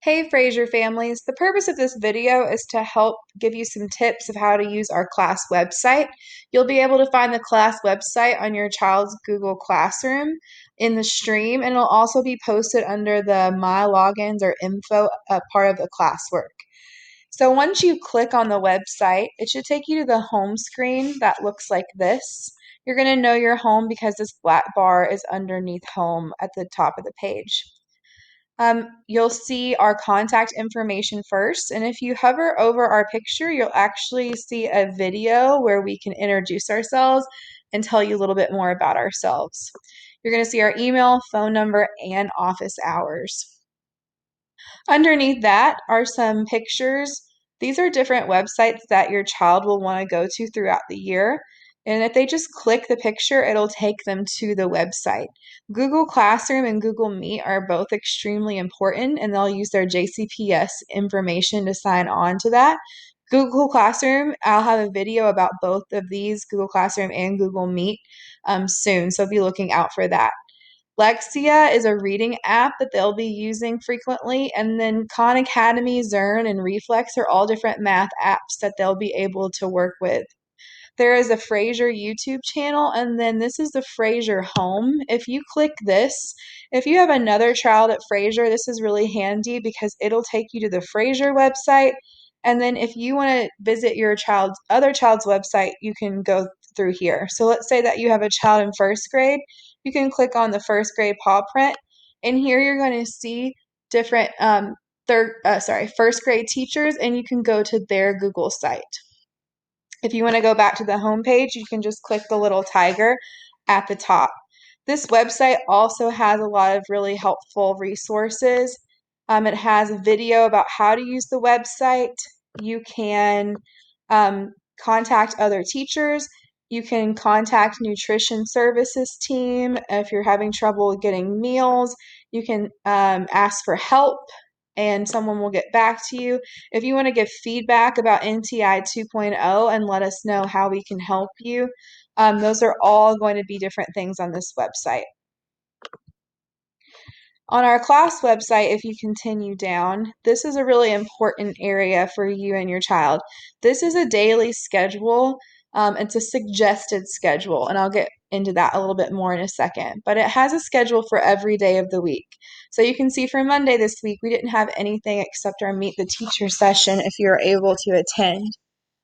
Hey Fraser families, the purpose of this video is to help give you some tips of how to use our class website. You'll be able to find the class website on your child's Google Classroom in the stream, and it'll also be posted under the My Logins or Info part of the classwork. So once you click on the website, it should take you to the home screen that looks like this. You're going to know your home because this black bar is underneath home at the top of the page. You'll see our contact information first, and if you hover over our picture, you'll actually see a video where we can introduce ourselves and tell you a little bit more about ourselves. You're going to see our email, phone number, and office hours. Underneath that are some pictures. These are different websites that your child will want to go to throughout the year. And if they just click the picture, it'll take them to the website. Google Classroom and Google Meet are both extremely important, and they'll use their JCPS information to sign on to that. Google Classroom, I'll have a video about both of these, Google Classroom and Google Meet, soon, so be looking out for that. Lexia is a reading app that they'll be using frequently, and then Khan Academy, Zearn, and Reflex are all different math apps that they'll be able to work with. There is a Fraser YouTube channel, and then this is the Fraser home. If you click this, if you have another child at Fraser, this is really handy because it'll take you to the Fraser website. And then if you want to visit your other child's website, you can go through here. So let's say that you have a child in first grade. You can click on the first grade paw print, and here you're going to see different first grade teachers, and you can go to their Google site. If you want to go back to the home page, you can just click the little tiger at the top. This website also has a lot of really helpful resources. It has a video about how to use the website. You can contact other teachers. You can contact nutrition services team if you're having trouble getting meals. You can ask for help and someone will get back to you. If you want to give feedback about NTI 2.0 and let us know how we can help you, those are all going to be different things on this website. On our class website, if you continue down, this is a really important area for you and your child. This is a daily schedule. It's a suggested schedule, and I'll get into that a little bit more in a second. But it has a schedule for every day of the week. So you can see for Monday this week, we didn't have anything except our Meet the Teacher session if you're able to attend.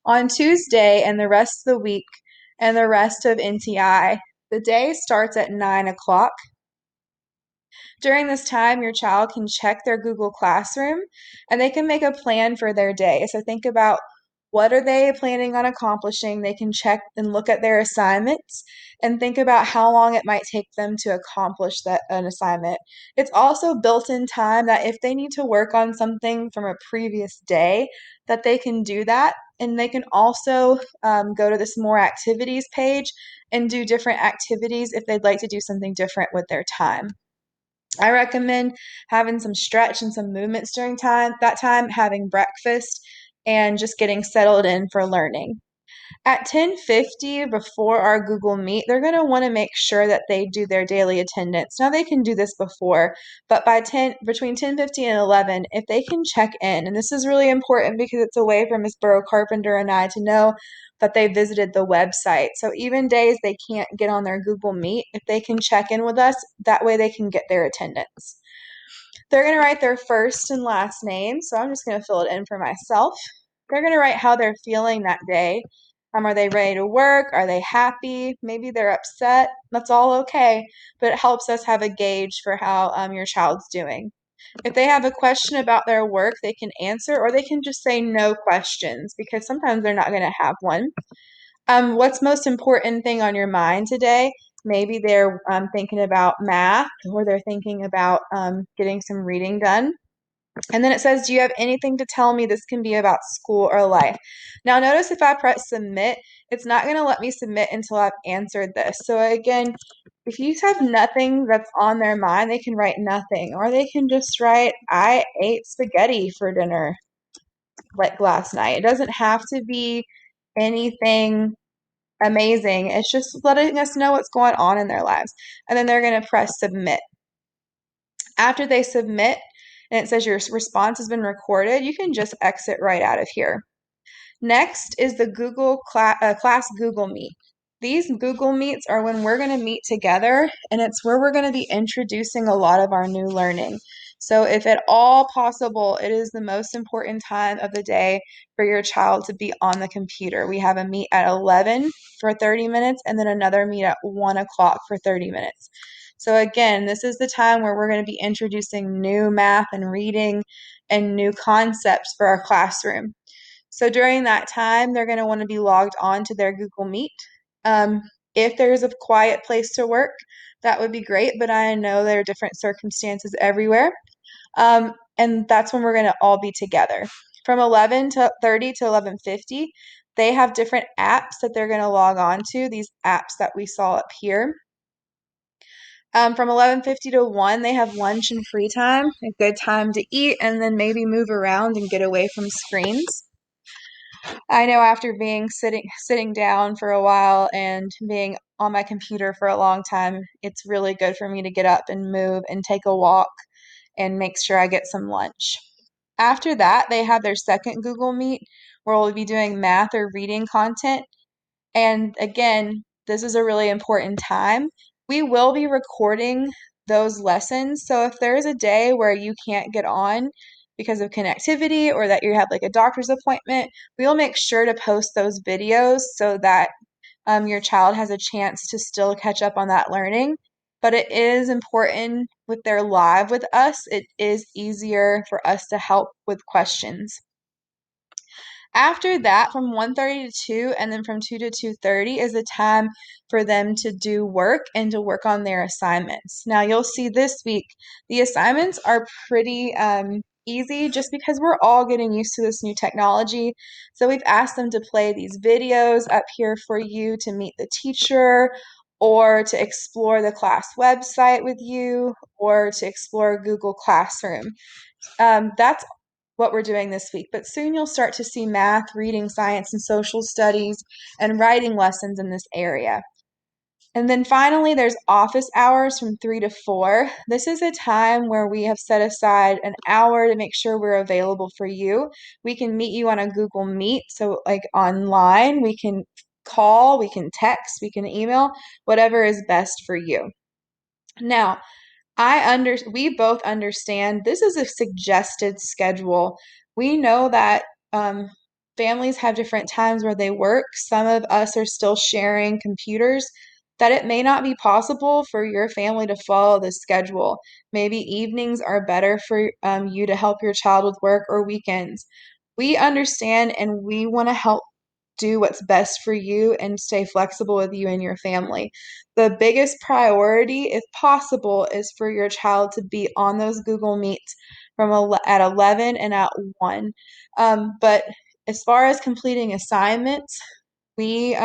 On Tuesday and the rest of the week and the rest of NTI, the day starts at 9 o'clock. During this time, your child can check their Google Classroom and they can make a plan for their day. So think about what are they planning on accomplishing. They can check and look at their assignments and think about how long it might take them to accomplish an assignment. It's also built-in time that if they need to work on something from a previous day, that they can do that. And they can also go to this More Activities page and do different activities if they'd like to do something different with their time. I recommend having some stretch and some movements during that time, having breakfast, and just getting settled in for learning. At 10:50 before our Google Meet, they're going to want to make sure that they do their daily attendance. Now they can do this before, but between 10:50 and 11, if they can check in, and this is really important because it's a way for Ms. Burrow Carpenter and I to know that they visited the website. So even days they can't get on their Google Meet, if they can check in with us, that way they can get their attendance. They're going to write their first and last name, so I'm just going to fill it in for myself. They're going to write how they're feeling that day. Are they ready to work? Are they happy? Maybe they're upset. That's all okay, but it helps us have a gauge for how your child's doing. If they have a question about their work, they can answer, or they can just say no questions because sometimes they're not going to have one. What's most important thing on your mind today? Maybe they're thinking about math or they're thinking about getting some reading done. And then it says, do you have anything to tell me? This can be about school or life. Now notice if I press submit, it's not going to let me submit until I've answered this. So again, if you have nothing that's on their mind, they can write nothing. Or they can just write, I ate spaghetti for dinner like last night. It doesn't have to be anything amazing. It's just letting us know what's going on in their lives. And then they're going to press submit. After they submit, and it says your response has been recorded, you can just exit right out of here. Next is the class Google Meet. These Google Meets are when we're going to meet together, and it's where we're going to be introducing a lot of our new learning. So, if at all possible, it is the most important time of the day for your child to be on the computer. We have a meet at 11 for 30 minutes, and then another meet at 1 o'clock for 30 minutes. So, again, this is the time where we're going to be introducing new math and reading and new concepts for our classroom. So during that time, they're going to want to be logged on to their Google Meet. Um, if there's a quiet place to work, that would be great, but I know there are different circumstances everywhere. And that's when we're going to all be together. From 11:30 to 11:50, they have different apps that they're going to log on to, these apps that we saw up here. From 11:50 to 1, they have lunch and free time, a good time to eat and then maybe move around and get away from screens. I know after being sitting down for a while and being on my computer for a long time, it's really good for me to get up and move and take a walk and make sure I get some lunch. After that, they have their second Google Meet where we'll be doing math or reading content. And again, this is a really important time. We will be recording those lessons. So if there's a day where you can't get on because of connectivity or that you have like a doctor's appointment, we'll make sure to post those videos so that your child has a chance to still catch up on that learning. But it is important with their live with us, it is easier for us to help with questions. After that, from 1:30 to 2 and then from 2 to 2:30 is the time for them to do work and to work on their assignments. Now, you'll see this week, the assignments are pretty easy just because we're all getting used to this new technology. So we've asked them to play these videos up here for you to meet the teacher or to explore the class website with you or to explore Google Classroom. That's what we're doing this week, but soon you'll start to see math, reading, science, and social studies and writing lessons in this area. And then finally, there's office hours from 3 to 4. This is a time where we have set aside an hour to make sure we're available for you. We can meet you on a Google Meet, so like online, we can call, we can text, we can email, whatever is best for you. Now, we both understand this is a suggested schedule. We know that families have different times where they work. Some of us are still sharing computers, that it may not be possible for your family to follow this schedule. Maybe evenings are better for you to help your child with work or weekends. We understand and we want to help do what's best for you and stay flexible with you and your family. The biggest priority, if possible, is for your child to be on those Google Meets at 11 and at 1. But as far as completing assignments, we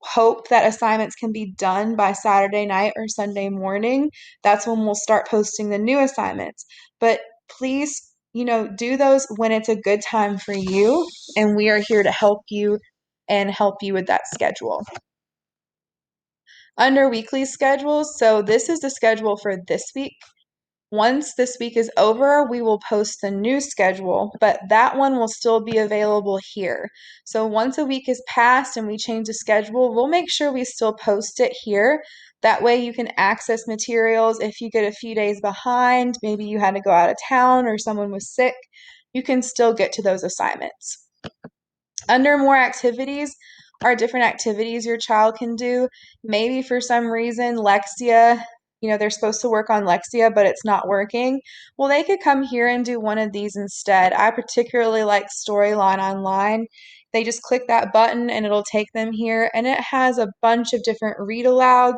hope that assignments can be done by Saturday night or Sunday morning. That's when we'll start posting the new assignments. But please, do those when it's a good time for you, and we are here to help you and help you with that schedule. Under weekly schedules, so this is the schedule for this week. Once this week is over, we will post the new schedule, but that one will still be available here. So once a week is passed and we change the schedule, we'll make sure we still post it here. That way you can access materials. If you get a few days behind, maybe you had to go out of town or someone was sick, you can still get to those assignments. Under more activities are different activities your child can do. Maybe for some reason, Lexia, they're supposed to work on Lexia, but it's not working. Well, they could come here and do one of these instead. I particularly like Storyline Online. They just click that button and it'll take them here, and it has a bunch of different read alouds.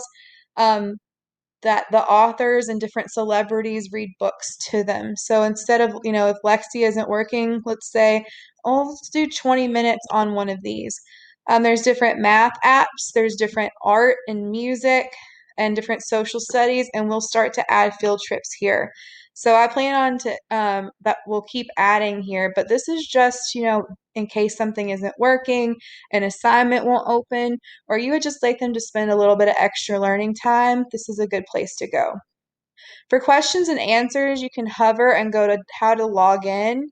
That the authors and different celebrities read books to them. So instead of, if Lexi isn't working, let's say, oh, let's do 20 minutes on one of these. There's different math apps, there's different art and music and different social studies, and we'll start to add field trips here. So I plan on that we'll keep adding here, but this is just, in case something isn't working, an assignment won't open, or you would just like them to spend a little bit of extra learning time, this is a good place to go. For questions and answers, you can hover and go to how to log in.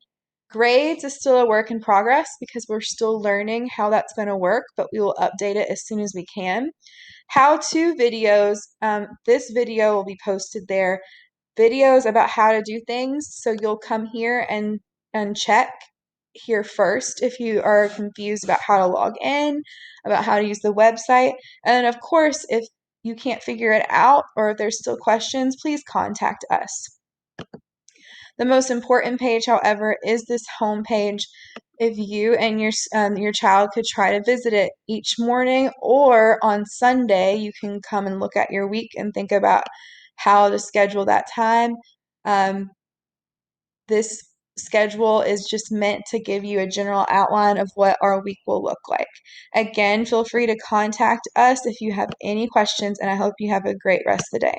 Grades is still a work in progress because we're still learning how that's going to work, but we will update it as soon as we can. How-to videos, this video will be posted there. Videos about how to do things, so you'll come here and check here first if you are confused about how to log in, about how to use the website. And then, of course, if you can't figure it out or if there's still questions, please contact us. The most important page, however, is this home page. If you and your child could try to visit it each morning or on Sunday, you can come and look at your week and think about how to schedule that time. This schedule is just meant to give you a general outline of what our week will look like. Again, feel free to contact us if you have any questions, and I hope you have a great rest of the day.